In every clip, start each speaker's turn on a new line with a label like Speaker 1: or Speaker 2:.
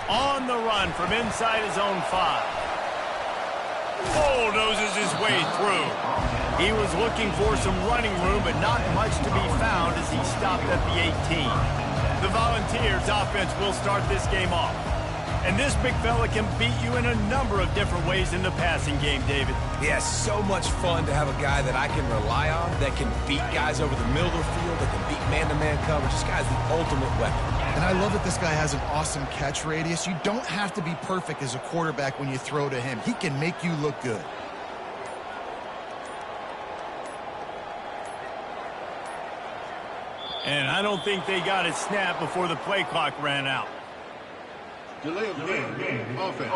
Speaker 1: On the run from inside his own 5. Bulldozes his way through. He was looking for some running room, but not much to be found as he stopped at the 18. The Volunteers offense will start this game off. And this big fella can beat you in a number of different ways in the passing game, David.
Speaker 2: Yeah, so much fun to have a guy that I can rely on, that can beat guys over the middle of the field, that can beat man-to-man coverage. This guy's the ultimate weapon.
Speaker 3: And I love that this guy has an awesome catch radius. You don't have to be perfect as a quarterback when you throw to him. He can make you look good.
Speaker 1: And I don't think they got it snapped before the play clock ran out.
Speaker 4: Delay of game. Offense.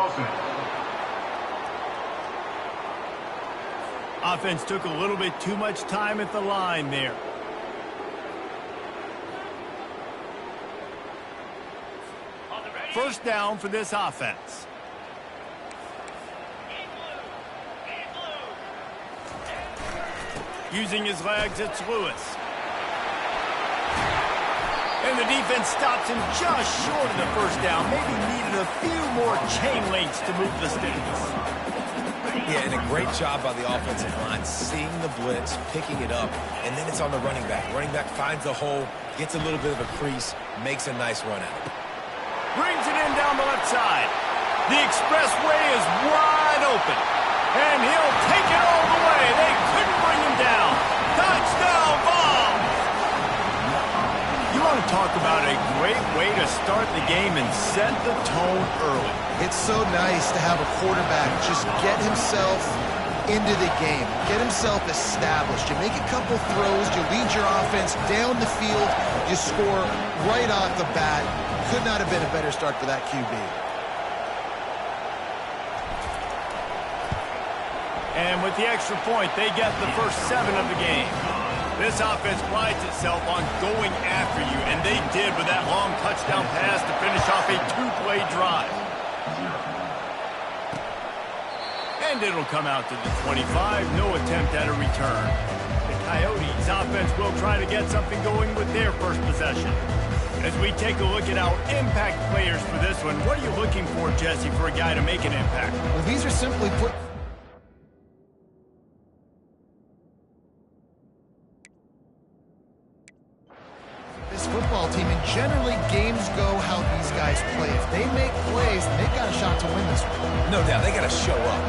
Speaker 1: Offense took a little bit too much time at the line there. First down for this offense. Using his legs, it's Lewis. And the defense stops him just short of the first down. Maybe needed a few more chain links to move the sticks.
Speaker 2: Yeah, and a great job by the offensive line, seeing the blitz, picking it up, and then it's on the running back. Running back finds the hole, gets a little bit of a crease, makes a nice run out.
Speaker 1: Brings it in down the left side. The expressway is wide open. And he'll take it all the way. They couldn't bring him down. Touchdown ball! You want to talk about a great way to start the game and set the tone early.
Speaker 3: It's so nice to have a quarterback just get himself into the game, get himself established. You make a couple throws, you lead your offense down the field, you score right off the bat. Could not have been a better start for that QB.
Speaker 1: And with the extra point, they get the first 7 of the game. This offense prides itself on going after you, and they did with that long touchdown pass to finish off a 2-play drive. And it'll come out to the 25, no attempt at a return. The Coyotes offense will try to get something going with their first possession. As we take a look at our impact players for this one, what are you looking for, Jesse, for a guy to make an impact?
Speaker 3: Well, these are simply put... this football team, and generally games go how these guys play. If they make plays, they've got a shot to win this one.
Speaker 2: No doubt, they got to show up.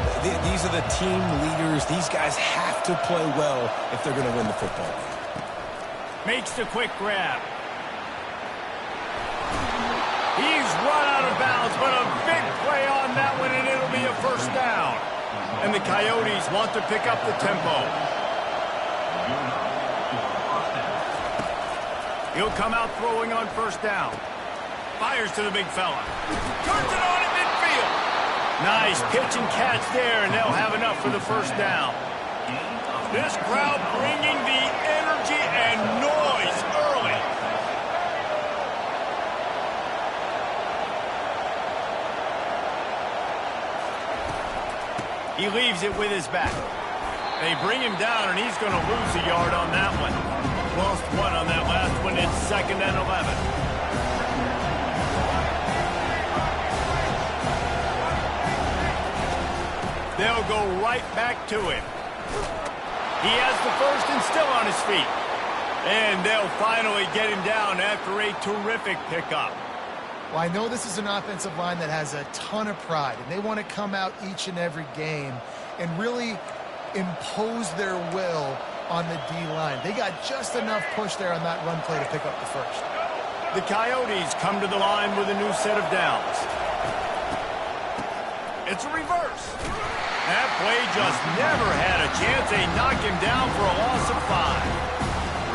Speaker 2: These are the team leaders. These guys have to play well if they're going to win the football game.
Speaker 1: Makes the quick grab. He's run out of bounds, but a big play on that one, and it'll be a first down. And the Coyotes want to pick up the tempo. He'll come out throwing on first down. Fires to the big fella. Turns it on at midfield. Nice pitch and catch there, and they'll have enough for the first down. This crowd bringing the energy and noise early. He leaves it with his back. They bring him down, and he's going to lose a yard on that one. Lost 1 on that last one. It's 2nd and 11. They'll go right back to him. He has the first and still on his feet. And they'll finally get him down after a terrific pickup.
Speaker 3: Well, I know this is an offensive line that has a ton of pride, and they want to come out each and every game and really impose their will on the D-line. They got just enough push there on that run play to pick up the first.
Speaker 1: The Coyotes come to the line with a new set of downs. It's a reverse. That play just never had a chance. They knock him down for a loss of 5.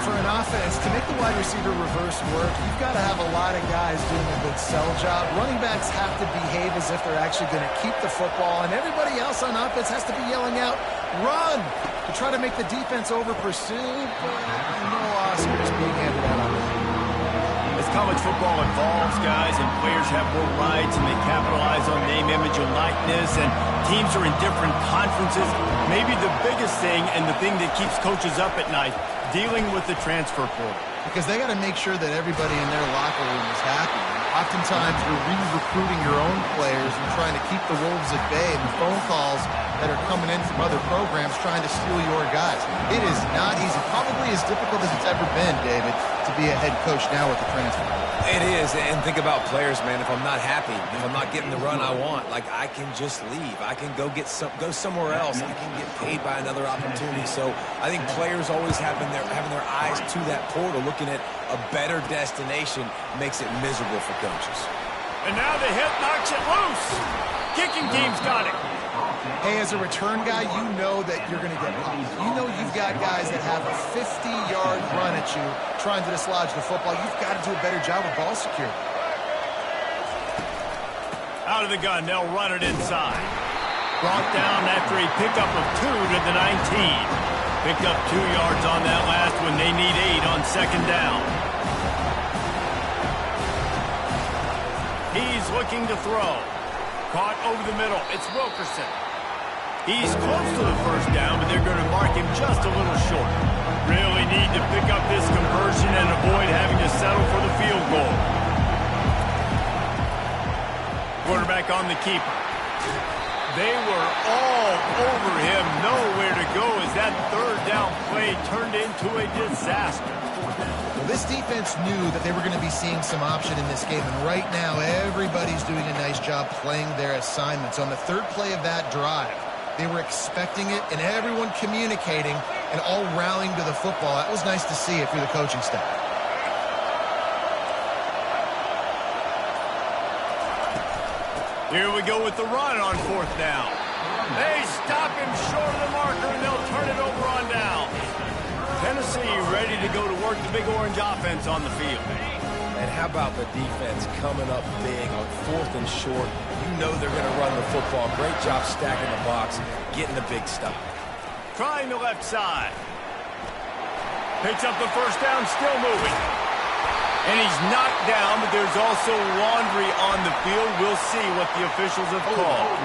Speaker 3: For an offense, to make the wide receiver reverse work, you've got to have a lot of guys doing a good sell job. Running backs have to behave as if they're actually going to keep the football, and everybody else on offense has to be yelling out, run, to try to make the defense over-pursue, but no Oscars being handed out on them.
Speaker 1: As college football evolves, guys, and players have more rights, and they capitalize on name, image, and likeness, and teams are in different conferences, maybe the biggest thing and the thing that keeps coaches up at night, dealing with the transfer portal.
Speaker 3: Because they got to make sure that everybody in their locker room is happy. And Oftentimes, you're re-recruiting your own players and trying to keep the Wolves at bay, and the phone calls that are coming in from other programs trying to steal your guys. It is not easy. Probably as difficult as it's ever been, David, to be a head coach now with the transfer.
Speaker 2: It is, and think about players, man. If I'm not happy, if I'm not getting the run I want, like, I can just leave. I can go somewhere else. I can get paid by another opportunity. So I think players always having their eyes to that portal, looking at a better destination, makes it miserable for coaches.
Speaker 1: And now the hip knocks it loose. Kicking team's got it.
Speaker 3: Hey, as a return guy, you know that you're going to get popped. You know you've got guys that have a 50-yard run at you trying to dislodge the football. You've got to do a better job of ball security.
Speaker 1: Out of the gun, they'll run it inside. Brought down after a pickup of 2 to the 19. Picked up 2 yards on that last one. They need 8 on second down. He's looking to throw. Caught over the middle. It's Wilkerson. He's close to the first down, but they're going to mark him just a little short. Really need to pick up this conversion and avoid having to settle for the field goal. Quarterback on the keeper. They were all over him. Nowhere to go as that third down play turned into a disaster.
Speaker 3: Well, this defense knew that they were going to be seeing some option in this game, and right now everybody's doing a nice job playing their assignments. On the third play of that drive, they were expecting it, and everyone communicating and all rallying to the football. That was nice to see if you're the coaching staff.
Speaker 1: Here we go with the run on fourth down. They stop him short of the marker, and they'll turn it over on down. Tennessee ready to go to work the Big Orange offense on the field.
Speaker 2: And how about the defense coming up big on 4th and short? You know they're going to run the football. Great job stacking the box, getting the big stop.
Speaker 1: Trying the left side. Picks up the first down, still moving. And he's knocked down, but there's also laundry on the field. We'll see what the officials have called.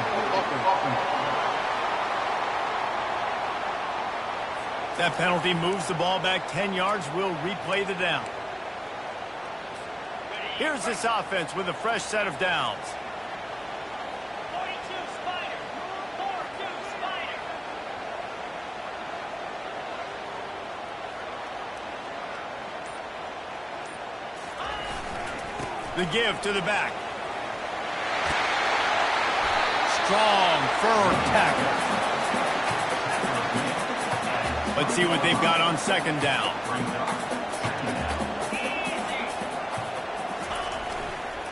Speaker 1: That penalty moves the ball back 10 yards. We'll replay the down. Here's this offense with a fresh set of downs.
Speaker 5: 42 Spider. 42 Spider.
Speaker 1: The give to the back. Strong, firm tackle. Let's see what they've got on second down.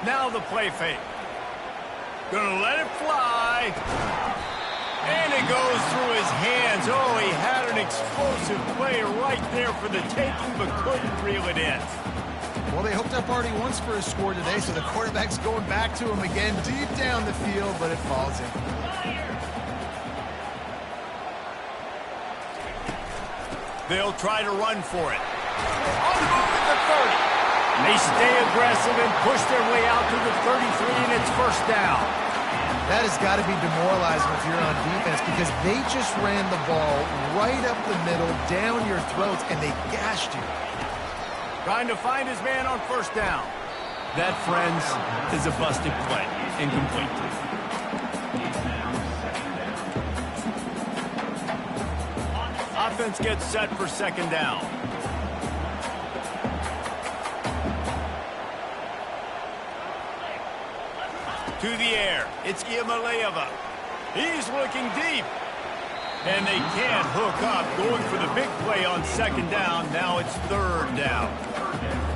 Speaker 1: Now the play fake. Gonna let it fly. And it goes through his hands. Oh, he had an explosive play right there for the taking, but couldn't reel it in.
Speaker 3: Well, they hooked up already once for a score today, so the quarterback's going back to him again deep down the field, but it falls in.
Speaker 1: They'll try to run for it. On the move at the 30. They stay aggressive and push their way out to the 33, and it's first down.
Speaker 3: That has got to be demoralizing if you're on defense, because they just ran the ball right up the middle, down your throats, and they gashed you.
Speaker 1: Trying to find his man on first down. That, friends, is a busted play. Incomplete. Offense gets set for second down. To the air. It's Yamalayeva. He's looking deep. And they can't hook up. Going for the big play on second down. Now it's third down.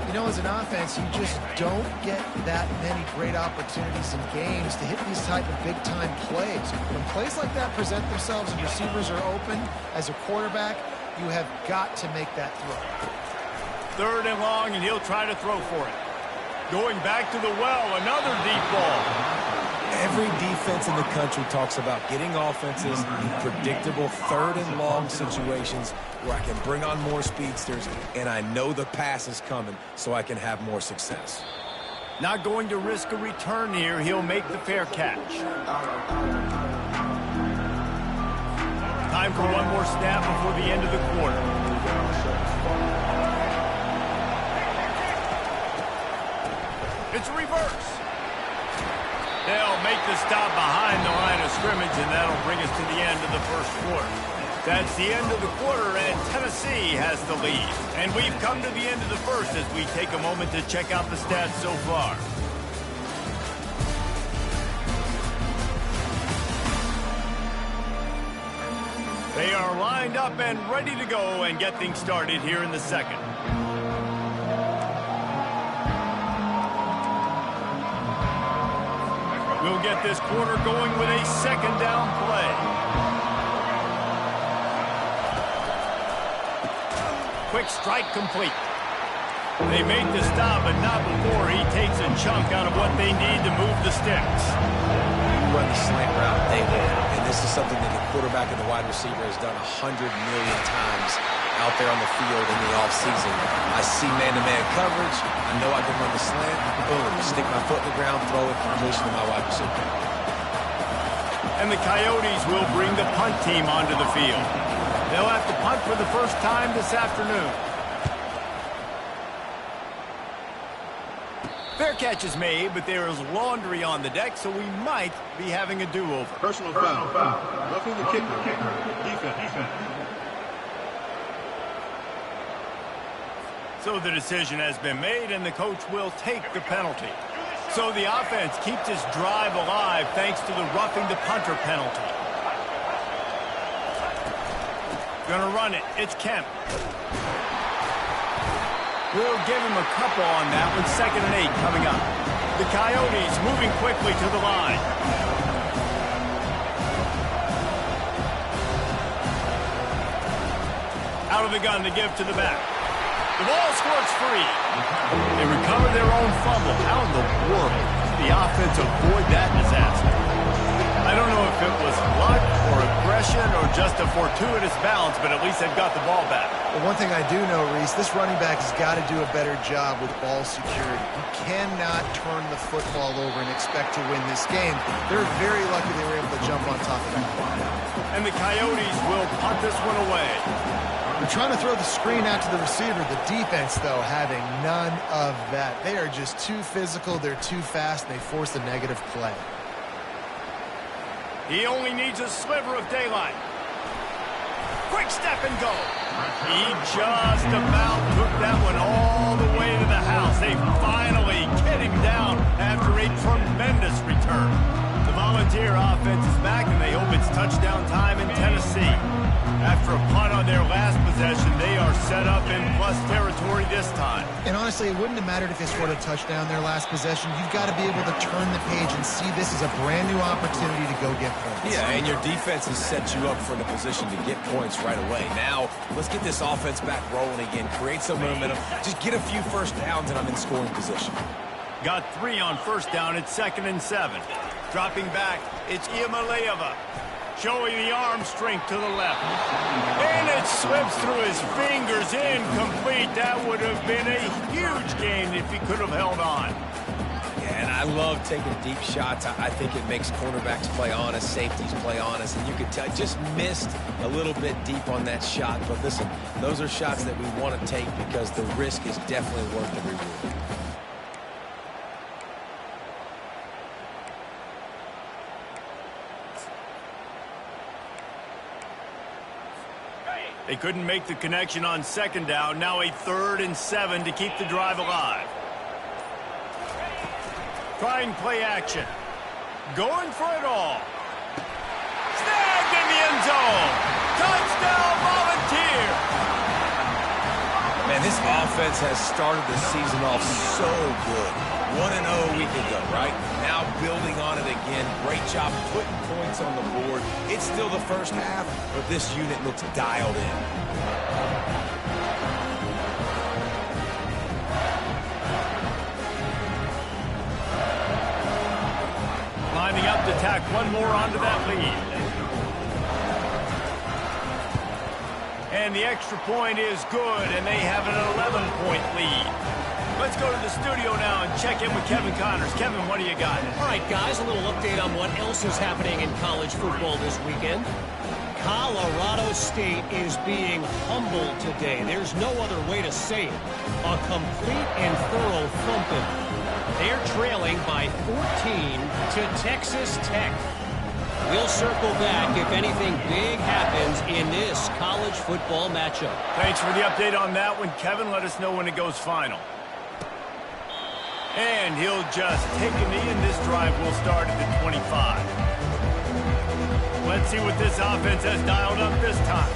Speaker 3: You know, as an offense, you just don't get that many great opportunities in games to hit these type of big-time plays. When plays like that present themselves and receivers are open, as a quarterback, you have got to make that throw.
Speaker 1: Third and long, and he'll try to throw for it. Going back to the well, another deep ball.
Speaker 2: Every defense in the country talks about getting offenses in predictable third and long situations where I can bring on more speedsters and I know the pass is coming so I can have more success.
Speaker 1: Not going to risk a return here. He'll make the fair catch. Time for one more snap before the end of the quarter. It's a reverse. They'll make the stop behind the line of scrimmage, and that'll bring us to the end of the first quarter. That's the end of the quarter, and Tennessee has the lead. And we've come to the end of the first as we take a moment to check out the stats so far. They are lined up and ready to go and get things started here in the second. We'll get this quarter going with a second down play. Quick strike complete. They made the stop, but not before he takes a chunk out of what they need to move the sticks.
Speaker 2: You run the slant route daily, and this is something that the quarterback and the wide receiver has done 100 million times out there on the field in the offseason. I see man-to-man coverage. I know I can run the slant. Boom, stick my foot in the ground, throw it, completion to my wide receiver.
Speaker 1: And the Coyotes will bring the punt team onto the field. They'll have to punt for the first time this afternoon. Fair catch is made, but there is laundry on the deck, so we might be having a do-over.
Speaker 4: Personal foul. Roughing the kicker. Defense.
Speaker 1: So the decision has been made, and the coach will take the penalty. So the offense keeps its drive alive thanks to the roughing the punter penalty. Gonna run it. It's Kemp. We'll give him a couple on that with 2nd and 8 coming up. The Coyotes moving quickly to the line. Out of the gun to give to the back. The ball squirts free. They recover their own fumble. How in the world did the offense avoid that disaster? I don't know if it was luck or aggression or just a fortuitous bounce, but at least they've got the ball back.
Speaker 3: Well, one thing I do know, Reese, this running back has got to do a better job with ball security. You cannot turn the football over and expect to win this game. They're very lucky they were able to jump on top of that.
Speaker 1: And the Coyotes will punt this one away.
Speaker 3: They're trying to throw the screen out to the receiver. The defense, though, having none of that. They are just too physical, they're too fast, and they force a negative play.
Speaker 1: He only needs a sliver of daylight. Quick step and go. He just about took that one all the way to the house. They finally get him down after a tremendous return. The Volunteer offense is back, and they hope it's touchdown time in Tennessee. After a punt on their last possession, they are set up in plus territory this time.
Speaker 3: And honestly, it wouldn't have mattered if they scored a touchdown their last possession. You've got to be able to turn the page and see this as a brand new opportunity to go get points.
Speaker 2: Yeah, and your defense has set you up for the position to get points right away. Now, let's get this offense back rolling again, create some momentum, just get a few first downs, and I'm in scoring position.
Speaker 1: Got 3 on first down at 2nd and 7. Dropping back, it's Iamaleava. Showing the arm strength to the left. And it slips through his fingers, incomplete. That would have been a huge gain if he could have held on.
Speaker 2: Yeah, and I love taking deep shots. I think it makes cornerbacks play honest, safeties play honest, and you can tell just missed a little bit deep on that shot. But listen, those are shots that we want to take because the risk is definitely worth the reward.
Speaker 1: They couldn't make the connection on 2nd down. Now a 3rd and 7 to keep the drive alive. Trying play action. Going for it all. Snagged in the end zone. Touchdown, Volunteer.
Speaker 2: Man, this offense has started the season off so good. 1-0 a week ago, right? Now building on it again. Great job putting points on the board. It's still the first half, but this unit looks dialed in.
Speaker 1: Lining up to tack one more onto that lead. And the extra point is good, and they have an 11-point lead. Let's go to the studio now and check in with Kevin Connors. Kevin, what do you got?
Speaker 6: All right, guys, a little update on what else is happening in college football this weekend. Colorado State is being humbled today. There's no other way to say it. A complete and thorough thumping. They're trailing by 14 to Texas Tech. We'll circle back if anything big happens in this college football matchup.
Speaker 1: Thanks for the update on that one, Kevin. Let us know when it goes final. And he'll just take a knee, and this drive will start at the 25. Let's see what this offense has dialed up this time.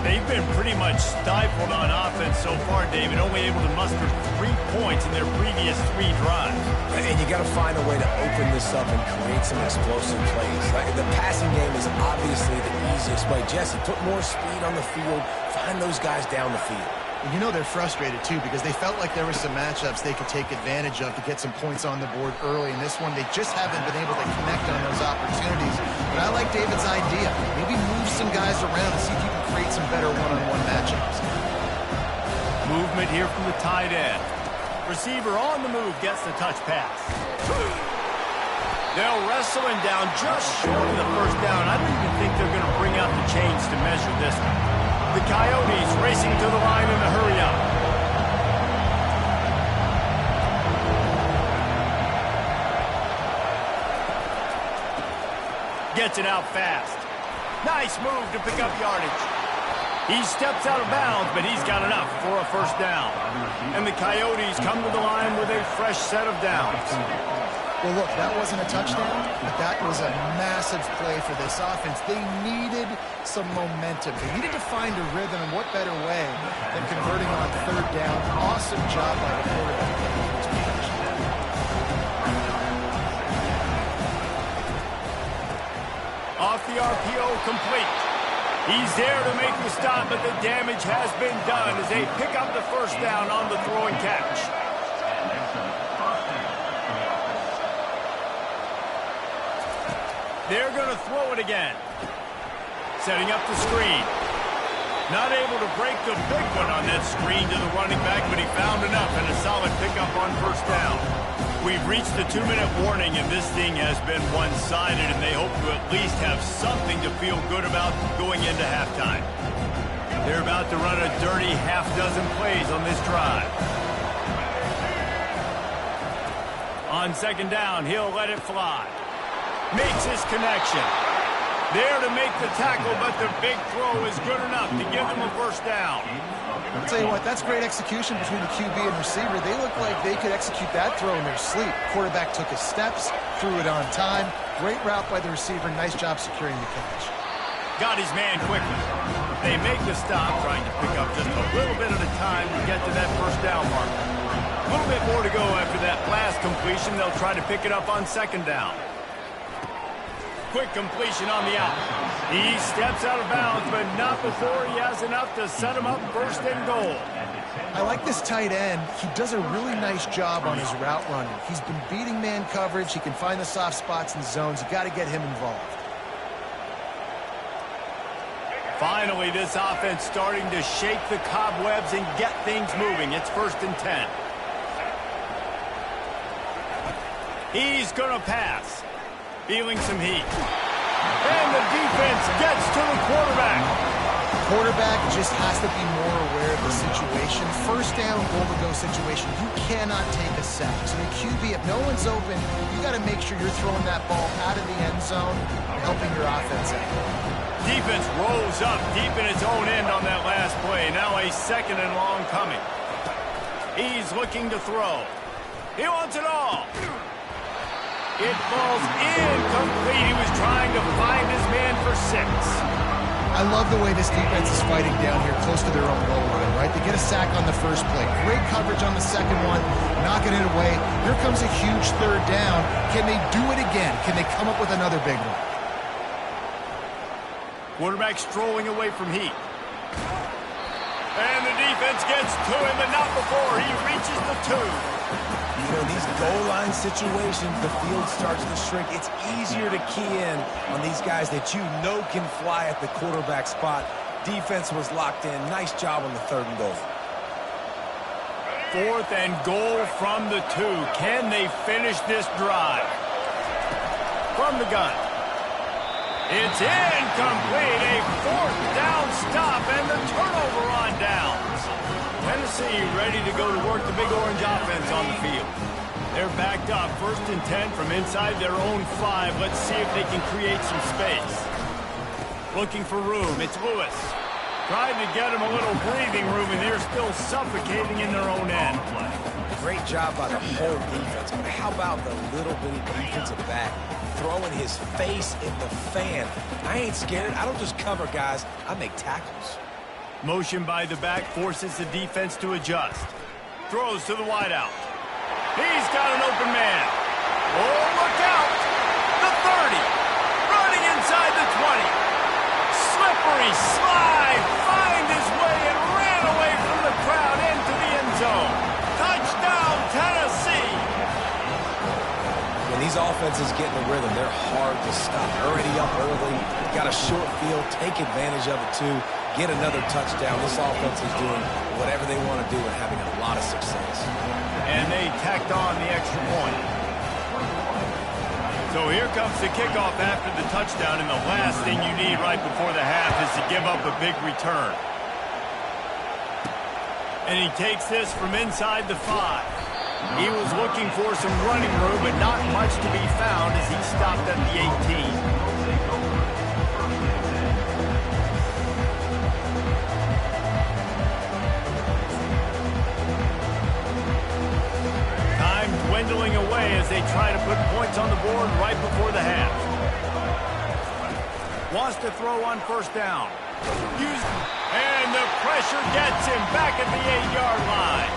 Speaker 1: They've been pretty much stifled on offense so far, David, only able to muster 3 points in their previous 3 drives.
Speaker 2: And you got to find a way to open this up and create some explosive plays. Like, the passing game is obviously the easiest way. Jesse, put more speed on the field. Find those guys down the field.
Speaker 3: And you know they're frustrated, too, because they felt like there were some matchups they could take advantage of to get some points on the board early. In this one, they just haven't been able to connect on those opportunities. But I like David's idea. Maybe move some guys around and see if you can create some better one-on-one matchups.
Speaker 1: Movement here from the tight end. Receiver on the move gets the touch pass. They'll wrestle him down just short of the first down. I don't even think they're going to bring out the chains to measure this one. The Coyotes racing to the line in a hurry-up. Gets it out fast. Nice move to pick up yardage. He steps out of bounds, but he's got enough for a first down. And the Coyotes come to the line with a fresh set of downs.
Speaker 3: Well, look, that wasn't a touchdown, but that was a massive play for this offense. They needed some momentum. They needed to find a rhythm, and what better way than converting on 3rd down. Awesome job by the quarterback.
Speaker 1: Off the RPO, complete. He's there to make the stop, but the damage has been done as they pick up the first down on the throw and catch. They're going to throw it again. Setting up the screen. Not able to break the big one on that screen to the running back, but he found enough and a solid pickup on first down. We've reached the 2-minute warning, and this thing has been one-sided, and they hope to at least have something to feel good about going into halftime. They're about to run a dirty half-dozen plays on this drive. On 2nd down, he'll let it fly. Makes his connection. There to make the tackle, but the big throw is good enough to give them a first down.
Speaker 3: I'll tell you what, that's great execution between the QB and receiver. They look like they could execute that throw in their sleep. Quarterback took his steps, threw it on time. Great route by the receiver. Nice job securing the catch.
Speaker 1: Got his man quickly. They make the stop, trying to pick up just a little bit at a time to get to that first down mark. A little bit more to go after that last completion. They'll try to pick it up on 2nd down. Quick completion on the out. He steps out of bounds, but not before he has enough to set him up 1st and goal.
Speaker 3: I like this tight end. He does a really nice job on his route running. He's been beating man coverage. He can find the soft spots in the zones. You got to get him involved.
Speaker 1: Finally, this offense starting to shake the cobwebs and get things moving. It's 1st and 10. He's going to pass. Feeling some heat. And the defense gets to the quarterback.
Speaker 3: Quarterback just has to be more aware of the situation. 1st down, goal-to-go situation. You cannot take a sack. So the QB, if no one's open, you got to make sure you're throwing that ball out of the end zone and helping your offense out.
Speaker 1: Defense rolls up deep in its own end on that last play. Now a 2nd and long coming. He's looking to throw. He wants it all. It falls incomplete. He was trying to find his man for 6.
Speaker 3: I love the way this defense is fighting down here close to their own goal line, right? They get a sack on the first play. Great coverage on the second one. Knocking it away. Here comes a huge 3rd down. Can they do it again? Can they come up with another big one?
Speaker 1: Quarterback strolling away from heat. And the defense gets to him, but not before he reaches the 2.
Speaker 2: You know, these goal line situations, the field starts to shrink. It's easier to key in on these guys that you know can fly at the quarterback spot. Defense was locked in. Nice job on the 3rd and goal.
Speaker 1: 4th and goal from the 2. Can they finish this drive? From the gun. It's incomplete. A 4th down stop and the turnover on downs. Tennessee ready to go to work the Big Orange offense on the field. They're backed up, 1st and 10 from inside their own 5. Let's see if they can create some space. Looking for room, it's Lewis. Trying to get them a little breathing room, and they're still suffocating in their own end.
Speaker 2: Great job by the whole defense. But how about the little bitty defensive back throwing his face in the fan? I ain't scared. I don't just cover guys. I make tackles.
Speaker 1: Motion by the back forces the defense to adjust. Throws to the wideout. He's got an open man. Oh, look out! The 30. Running inside the 20. Slippery slide. Find his way and ran away from the crowd into the end zone. Touchdown, Tennessee!
Speaker 2: When these offenses get in the rhythm, they're hard to stop. Already up early, got a short field, take advantage of it too, get another touchdown. This offense is doing whatever they want to do and having a lot of success.
Speaker 1: And they tacked on the extra point. So here comes the kickoff after the touchdown, and the last thing you need right before the half is to give up a big return. And he takes this from inside the 5. He was looking for some running room, but not much to be found as he stopped at the 18. Dwindling away as they try to put points on the board right before the half. Wants to throw on 1st down. And the pressure gets him back at the 8-yard line.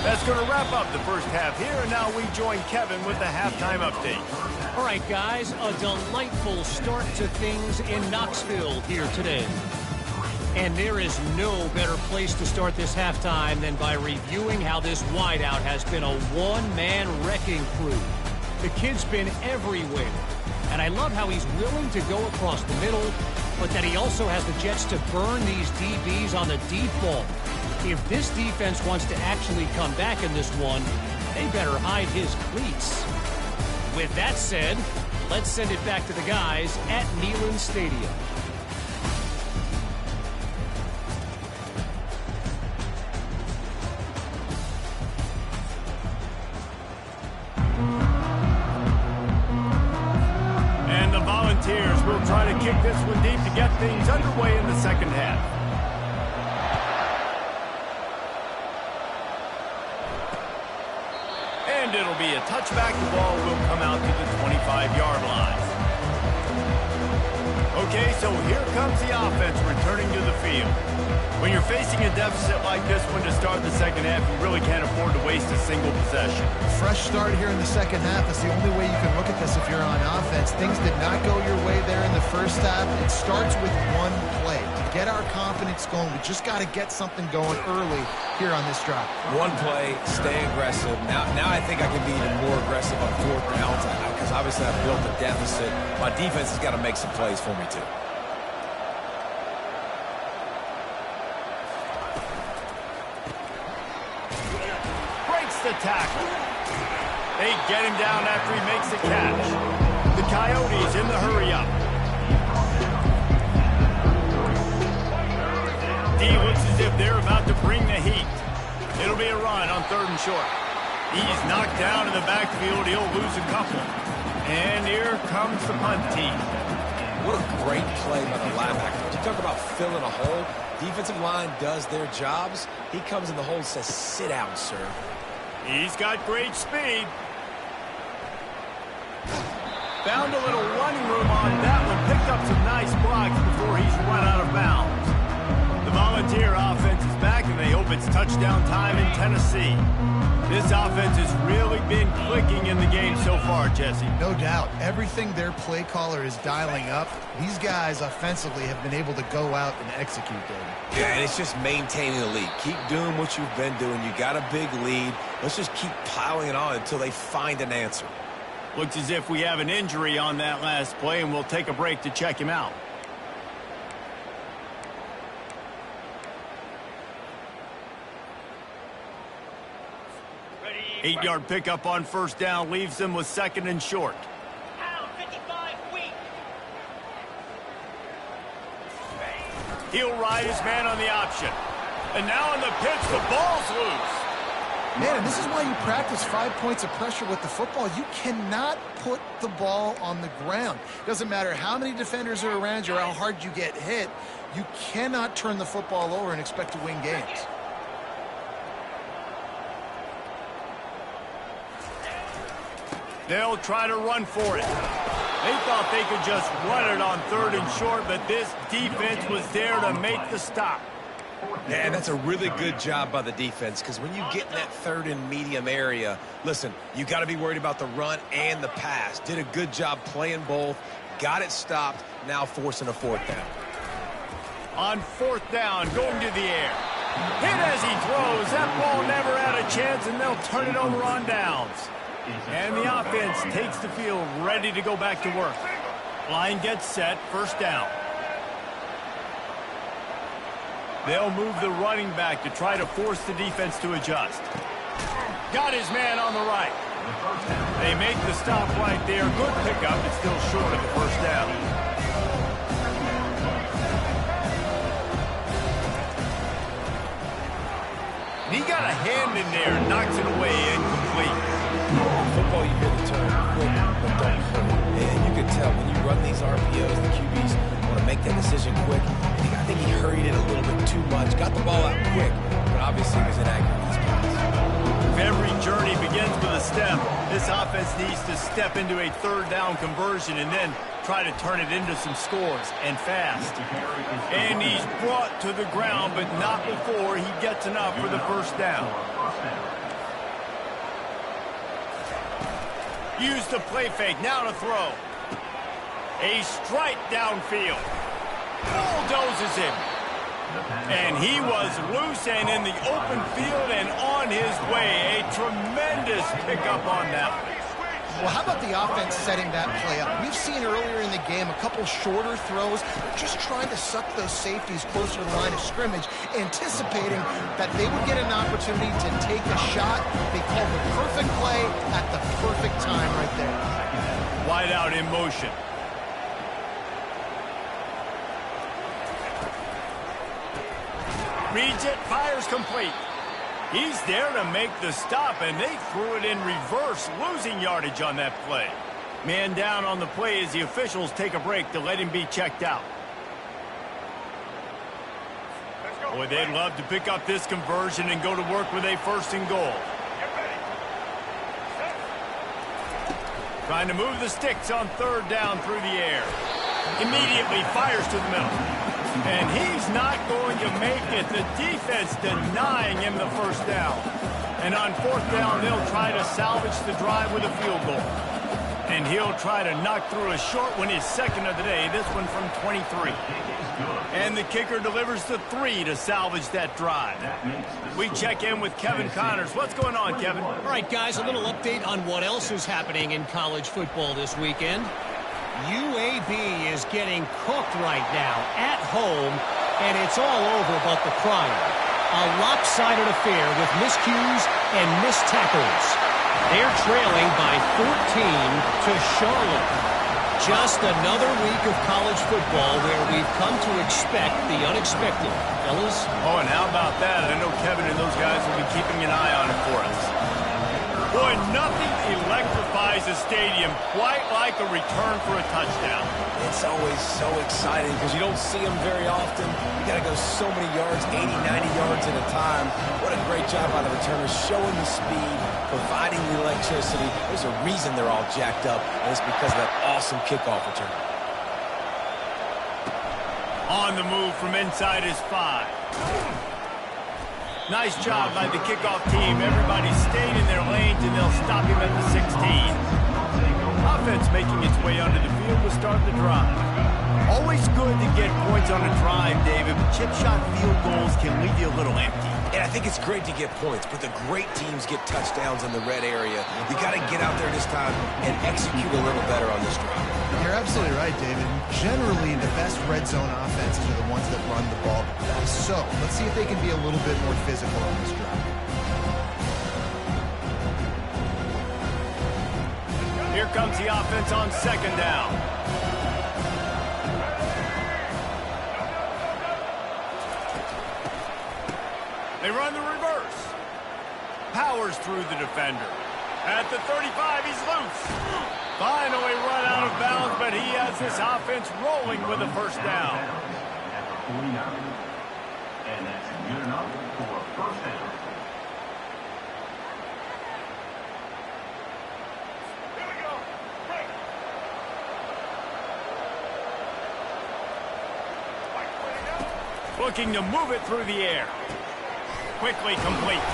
Speaker 1: That's going to wrap up the first half here, and now we join Kevin with the halftime update.
Speaker 6: All right, guys, a delightful start to things in Knoxville here today. And there is no better place to start this halftime than by reviewing how this wideout has been a one-man wrecking crew. The kid's been everywhere, and I love how he's willing to go across the middle, but that he also has the jets to burn these DBs on the deep ball. If this defense wants to actually come back in this one, they better hide his cleats. With that said, let's send it back to the guys at Neyland Stadium.
Speaker 1: Will try to kick this one deep to get things underway in the second half. And it'll be a touchback. The ball will come out to the 25-yard line. Okay, so here comes the offense returning to the field. When you're facing a deficit like this one to start the second half, you really can't afford to waste a single possession.
Speaker 3: Fresh start here in the second half is the only way you can look at this if you're on offense. Things did not go your way there in the first half. It starts with one play. To get our confidence going, we just got to get something going early here on this drive.
Speaker 2: One play, stay aggressive. Now I think I can be even more aggressive on 4th downs because obviously I've built a deficit. My defense has got to make some plays for me too.
Speaker 1: The tackle. They get him down after he makes the catch. The Coyotes in the hurry-up. D looks as if they're about to bring the heat. It'll be a run on 3rd and short. He's knocked down in the backfield. He'll lose a couple. And here comes the punt team.
Speaker 2: What a great play by the linebacker. You talk about filling a hole. Defensive line does their jobs. He comes in the hole and says, "Sit down, sir."
Speaker 1: He's got great speed. Found a little running room on that one. Picked up some nice blocks before he's run out of bounds. The Volunteer offense is back, and they hope it's touchdown time in Tennessee. This offense has really been clicking in the game so far, Jesse.
Speaker 3: No doubt. Everything their play caller is dialing up, these guys offensively have been able to go out and execute them.
Speaker 2: Yeah, and it's just maintaining the lead. Keep doing what you've been doing. You got a big lead. Let's just keep piling it on until they find an answer.
Speaker 1: Looks as if we have an injury on that last play, and we'll take a break to check him out.
Speaker 5: Ready,
Speaker 1: 8-yard pickup on 1st down leaves them with 2nd and short.
Speaker 5: Pound 55 weak.
Speaker 1: He'll ride his man on the option. And now in the pitch, the ball's loose.
Speaker 3: Man, and this is why you practice 5 points of pressure with the football. You cannot put the ball on the ground. Doesn't matter how many defenders are around you or how hard you get hit. You cannot turn the football over and expect to win games.
Speaker 1: They'll try to run for it. They thought they could just run it on 3rd and short, but this defense was there to make the stop.
Speaker 2: Yeah, that's a really good job by the defense, because when you get in that 3rd and medium area, listen, you got to be worried about the run and the pass. Did a good job playing both, got it stopped, now forcing a 4th down.
Speaker 1: On 4th down, going to the air. Hit as he throws. That ball never had a chance, and they'll turn it over on downs. And the offense takes the field, ready to go back to work. Line gets set, 1st down. They'll move the running back to try to force the defense to adjust. Got his man on the right. They make the stop right there. Good pickup. It's still short of the 1st down. And he got a hand in there, knocks it away, incomplete.
Speaker 2: In football, you hear the term quick, but don't hurry. And you can tell when you run these RPOs, the QBs want to make that decision quick. I think he hurried it a little bit too much, got the ball out quick, but obviously he was inaccurate in his pass.
Speaker 1: If every journey begins with a step, this offense needs to step into a 3rd down conversion and then try to turn it into some scores, and fast. And he's brought to the ground, but not before he gets enough for the 1st down. Use the play fake, now to throw. A strike downfield. Bulldozes him. And he was loose and in the open field and on his way. A tremendous pickup on that.
Speaker 3: Well, how about the offense setting that play up? We've seen earlier in the game a couple shorter throws. They're just trying to suck those safeties closer to the line of scrimmage, anticipating that they would get an opportunity to take a shot. They called the perfect play at the perfect time right there.
Speaker 1: Wide out in motion. Reads it, fires complete. He's there to make the stop, and they threw it in reverse, losing yardage on that play. Man down on the play as the officials take a break to let him be checked out. Boy, they'd love to pick up this conversion and go to work with a 1st and goal. Trying to move the sticks on 3rd down through the air. Immediately fires to the middle. And he's not going to make it. The defense denying him the 1st down. And on 4th down, they'll try to salvage the drive with a field goal. And he'll try to knock through a short one, his 2nd of the day, this one from 23. And the kicker delivers the 3 to salvage that drive. We check in with Kevin Connors. What's going on, Kevin?
Speaker 6: All right, guys, a little update on what else is happening in college football this weekend. UAB is getting cooked right now at home, and it's all over but the crying. A lopsided affair with miscues and missed tackles. They're trailing by 14 to Charlotte. Just another week of college football where we've come to expect the unexpected. Fellas?
Speaker 1: Oh, and how about that? I know Kevin and those guys will be keeping an eye on it for us. Boy, nothing electrifies a stadium quite like a return for a touchdown.
Speaker 2: It's always so exciting because you don't see them very often. You got to go so many yards, 80, 90 yards at a time. What a great job by the returners, showing the speed, providing the electricity. There's a reason they're all jacked up, and it's because of that awesome kickoff return.
Speaker 1: On the move from inside his 5. Nice job by the kickoff team. Everybody stayed in their lanes, and they'll stop him at the 16. Offense making its way onto the field to start the drive. Always good to get points on a drive, David, but chip shot field goals can leave you a little empty.
Speaker 2: And I think it's great to get points, but the great teams get touchdowns in the red area. You got to get out there this time and execute a little better on this drive.
Speaker 3: You're absolutely right, David. Generally, the best red zone offenses are the ones that run the ball the best. So let's see if they can be a little bit more physical on this drive.
Speaker 1: Here comes the offense on 2nd down. They run the reverse. Powers through the defender. At the 35, he's loose. Finally run out of bounds, but he has this offense rolling with a first down.
Speaker 7: And that's good enough for a first down.
Speaker 1: Here we go. Break. Looking to move it through the air. Quickly complete.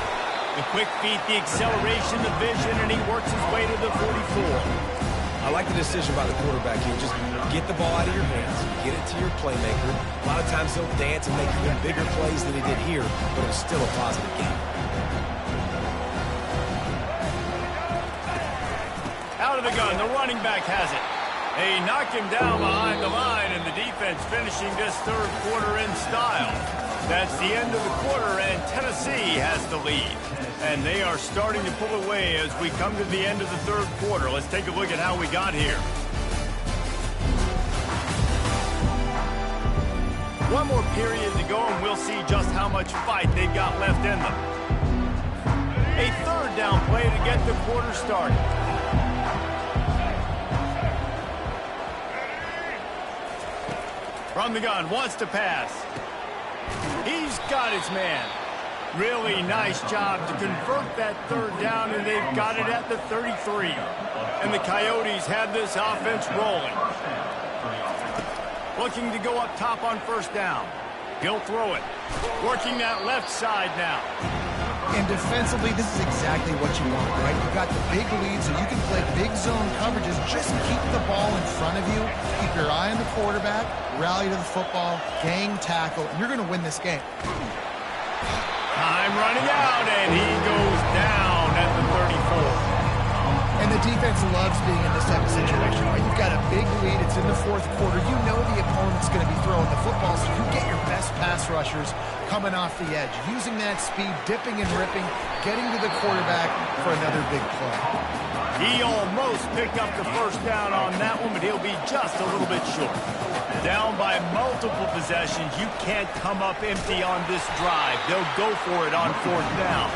Speaker 1: The quick feet, the acceleration, the vision, and he works his way to the 44.
Speaker 2: I like the decision by the quarterback here. Just get the ball out of your hands, get it to your playmaker. A lot of times he'll dance and make even bigger plays than he did here, but it was still a positive game.
Speaker 1: Out of the gun, the running back has it. They knock him down behind the line, and the defense finishing this third quarter in style. That's the end of the quarter, and Tennessee has the lead. And they are starting to pull away as we come to the end of the third quarter. Let's take a look at how we got here. One more period to go, and we'll see just how much fight they've got left in them. A third down play to get the quarter started. From the gun, wants to pass. He's got his man. Really nice job to convert that third down, and they've got it at the 33. And the Coyotes have this offense rolling. Looking to go up top on first down. He'll throw it. Working that left side now.
Speaker 3: And defensively, this is exactly what you want, right? You got the big lead, so you can play big zone coverages. Just keep the ball in front of you. Keep your eye on the quarterback. Rally to the football. Gang tackle. And you're going to win this game.
Speaker 1: Time running out, and he goes down at the 34.
Speaker 3: And the defense loves being in this type of situation, right? You've got a big lead. It's in the fourth quarter. You know the opponent's going to be throwing the football, so you get your best pass rushers coming off the edge, using that speed, dipping and ripping, getting to the quarterback for another big play.
Speaker 1: He almost picked up the first down on that one, but he'll be just a little bit short. Down by multiple possessions, you can't come up empty on this drive. They'll go for it on fourth down.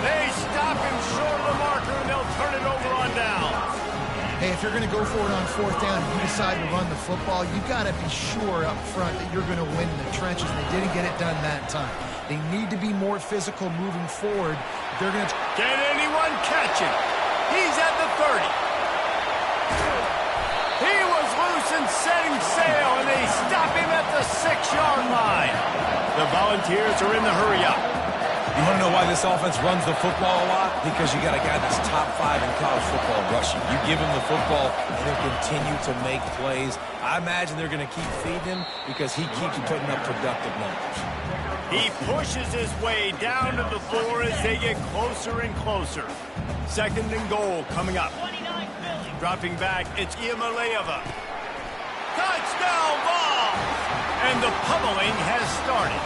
Speaker 1: They stop him short of the marker, and they'll turn it over on down.
Speaker 3: Hey, if you're going to go for it on fourth down and you decide to run the football, you've got to be sure up front that you're going to win the trenches. They didn't get it done that time. They need to be more physical moving forward. They're going to...
Speaker 1: Can anyone catch him? He's at the 30. He was loose and setting sail, and they stop him at the 6-yard line. The Volunteers are in the hurry-up.
Speaker 2: You want to know why this offense runs the football a lot? Because you got a guy that's top 5 in college football rushing. You give him the football, and he'll continue to make plays. I imagine they're going to keep feeding him because he keeps putting up productive numbers.
Speaker 1: He pushes his way down to the floor as they get closer and closer. Second and goal coming up. Dropping back, it's Iamaleava. Touchdown ball! And the pummeling has started.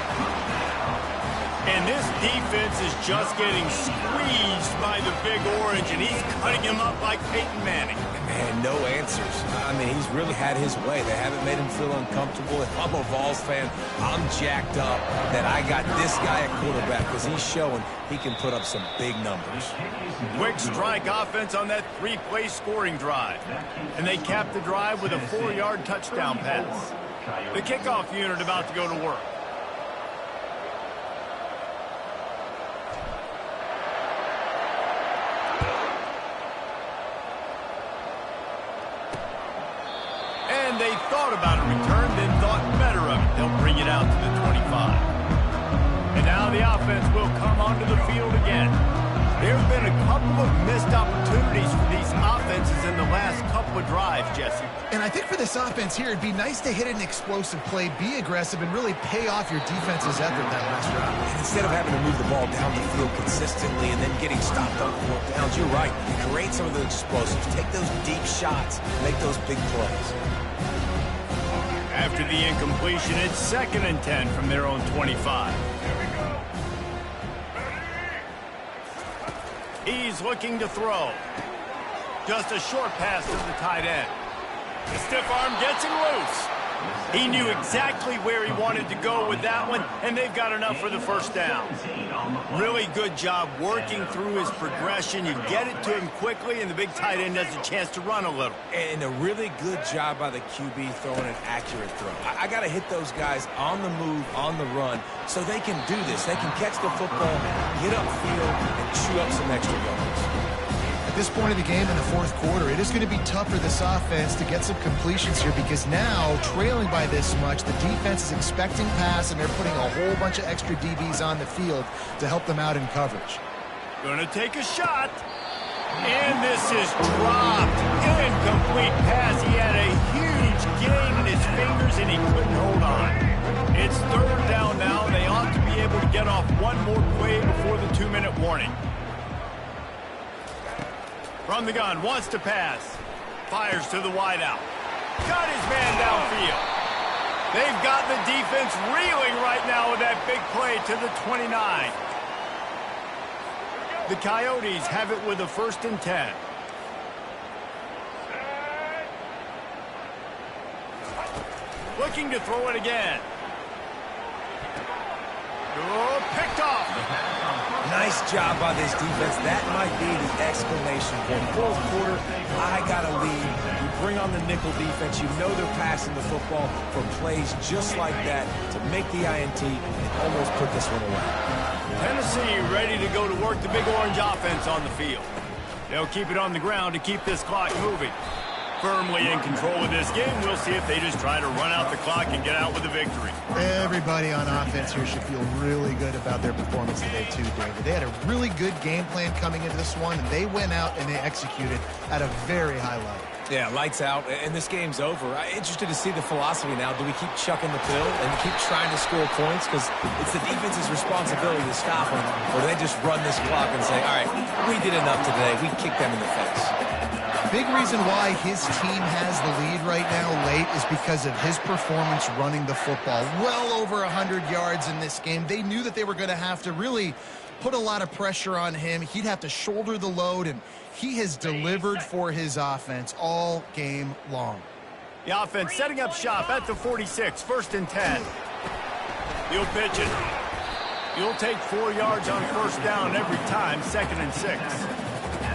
Speaker 1: And this defense is just getting squeezed by the Big Orange, and he's cutting him up like Peyton Manning.
Speaker 2: Man, no answers. I mean, he's really had his way. They haven't made him feel uncomfortable. If I'm a Vols fan, I'm jacked up that I got this guy at quarterback because he's showing he can put up some big numbers.
Speaker 1: Quick strike offense on that 3-play scoring drive. And they cap the drive with a 4-yard touchdown pass. The kickoff unit about to go to work. And they thought about a return, then thought better of it. They'll bring it out to the 25. And now the offense will come onto the field again. There have been a couple of missed opportunities for these offenses in the last couple of drives, Jesse.
Speaker 3: And I think for this offense here, it'd be nice to hit an explosive play, be aggressive, and really pay off your defense's effort that last drive.
Speaker 2: And instead of having to move the ball down the field consistently and then getting stopped on fourth downs, you're right. Create some of those explosives. Take those deep shots. Make those big plays.
Speaker 1: After the incompletion, it's 2nd and 10 from their own 25. He's looking to throw. Just a short pass to the tight end. The stiff arm gets him loose. He knew exactly where he wanted to go with that one, and they've got enough for the first down. Really good job working through his progression. You get it to him quickly, and the big tight end has a chance to run a little.
Speaker 2: And a really good job by the QB throwing an accurate throw. I got to hit those guys on the move, on the run, so they can do this. They can catch the football, get upfield, and chew up some extra yards.
Speaker 3: At this point of the game in the fourth quarter, it is going to be tough for this offense to get some completions here because now, trailing by this much, the defense is expecting pass, and they're putting a whole bunch of extra DBs on the field to help them out in coverage.
Speaker 1: Gonna take a shot. And this is dropped. Incomplete pass. He had a huge gain in his fingers, and he couldn't hold on. It's third down now. They ought to be able to get off one more play before the 2-minute warning. From the gun, wants to pass. Fires to the wideout. Got his man downfield. They've got the defense reeling right now with that big play to the 29. The Coyotes have it with a 1st and 10. Looking to throw it again. Oh, picked off.
Speaker 2: Nice job by this defense. That might be the exclamation point. Fourth quarter, I got a lead. You bring on the nickel defense. You know they're passing the football for plays just like that to make the INT and almost put this one away.
Speaker 1: Tennessee ready to go to work the big orange offense on the field. They'll keep it on the ground to keep this clock moving. Firmly in control of this game. We'll see if they just try to run out the clock and get out with a victory.
Speaker 3: Everybody on offense here should feel really good about their performance today too, David. They had a really good game plan coming into this one, and they went out and they executed at a very high level.
Speaker 2: Yeah, lights out, and this game's over. I'm interested to see the philosophy now. Do we keep chucking the pill and keep trying to score points? Because it's the defense's responsibility to stop them, or do they just run this clock and say, all right, we did enough today. We kicked them in the face.
Speaker 3: Big reason why his team has the lead right now late is because of his performance running the football. Well over 100 yards in this game. They knew that they were going to have to really put a lot of pressure on him. He'd have to shoulder the load, and he has delivered for his offense all game long.
Speaker 1: The offense setting up shop at the 46, 1st and 10. You'll pitch it. You'll take 4 yards on 1st down every time, 2nd and 6.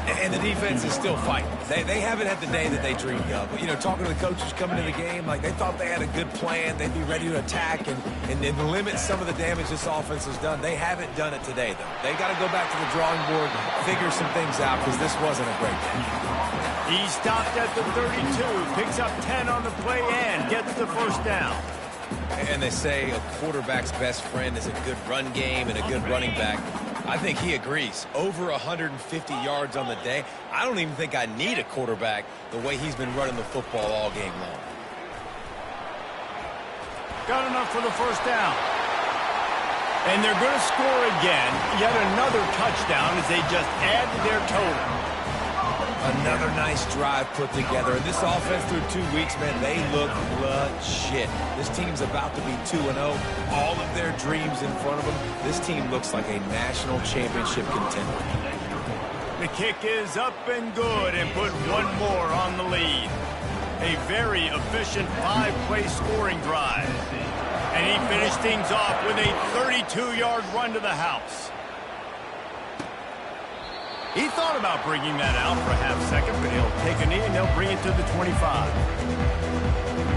Speaker 2: And the defense is still fighting. They haven't had the day that they dreamed of. But, you know, talking to the coaches coming into the game, like they thought they had a good plan. They'd be ready to attack and limit some of the damage this offense has done. They haven't done it today, though. They got to go back to the drawing board, figure some things out, because this wasn't a great game.
Speaker 1: He stopped at the 32, picks up 10 on the play and gets the 1st down.
Speaker 2: And they say a quarterback's best friend is a good run game and a good running back. I think he agrees. Over 150 yards on the day. I don't even think I need a quarterback the way he's been running the football all game long.
Speaker 1: Got enough for the 1st down. And they're going to score again. Yet another touchdown as they just add to their total.
Speaker 2: Another nice drive put together. And this offense through 2 weeks, man, they look legit. This team's about to be 2-0. All of their dreams in front of them. This team looks like a national championship contender.
Speaker 1: The kick is up and good and put one more on the lead. A very efficient 5-play scoring drive. And he finished things off with a 32-yard run to the house. He thought about bringing that out for a half-second, but he'll take a knee and he'll bring it to the 25.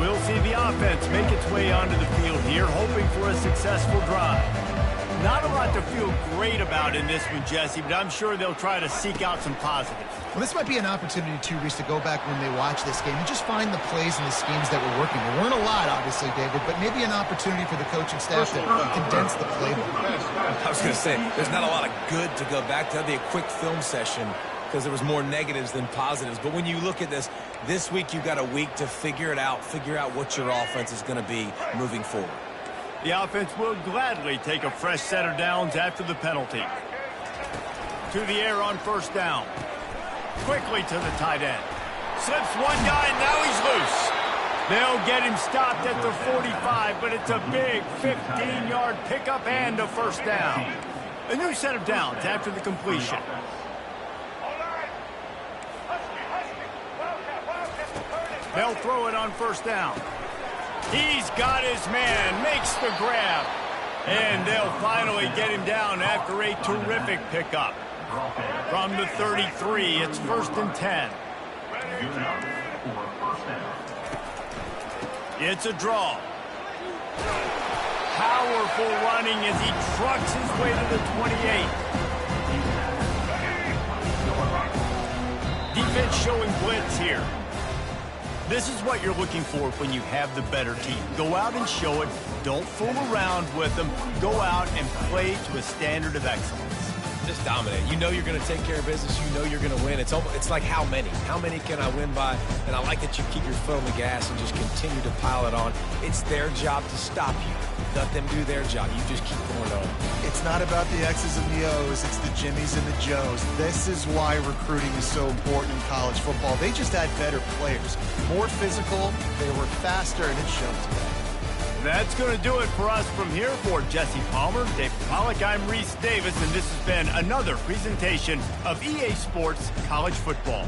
Speaker 1: We'll see the offense make its way onto the field here, hoping for a successful drive. Not a lot to feel great about in this one, Jesse, but I'm sure they'll try to seek out some positives.
Speaker 3: Well, this might be an opportunity, too, Reese, to go back when they watch this game and just find the plays and the schemes that were working. There weren't a lot, obviously, David, but maybe an opportunity for the coaching staff to condense the playbook.
Speaker 2: I was going to say, there's not a lot of good to go back to. That'd be a quick film session because there was more negatives than positives. But when you look at this week you've got a week to figure it out, figure out what your offense is going to be moving forward.
Speaker 1: The offense will gladly take a fresh set of downs after the penalty. To the air on 1st down. Quickly to the tight end. Slips one guy, and now he's loose. They'll get him stopped at the 45, but it's a big 15-yard pickup and a 1st down. A new set of downs after the completion. They'll throw it on 1st down. He's got his man, makes the grab. And they'll finally get him down after a terrific pickup. From the 33, it's 1st and 10. It's a draw. Powerful running as he trucks his way to the 28. Defense showing blitz here. This is what you're looking for when you have the better team. Go out and show it. Don't fool around with them. Go out and play to a standard of excellence.
Speaker 2: Just dominate. You know you're going to take care of business. You know you're going to win. It's like how many? How many can I win by? And I like that you keep your foot on the gas and just continue to pile it on. It's their job to stop you. Let them do their job. You just keep going on.
Speaker 3: It's not about the X's and the O's. It's the Jimmies and the Joes. This is why recruiting is so important in college football. They just had better players. More physical. They were faster, and it showed today.
Speaker 1: That's going to do it for us from here. For Jesse Palmer, Dave Pollack, I'm Reese Davis, and this has been another presentation of EA Sports College Football.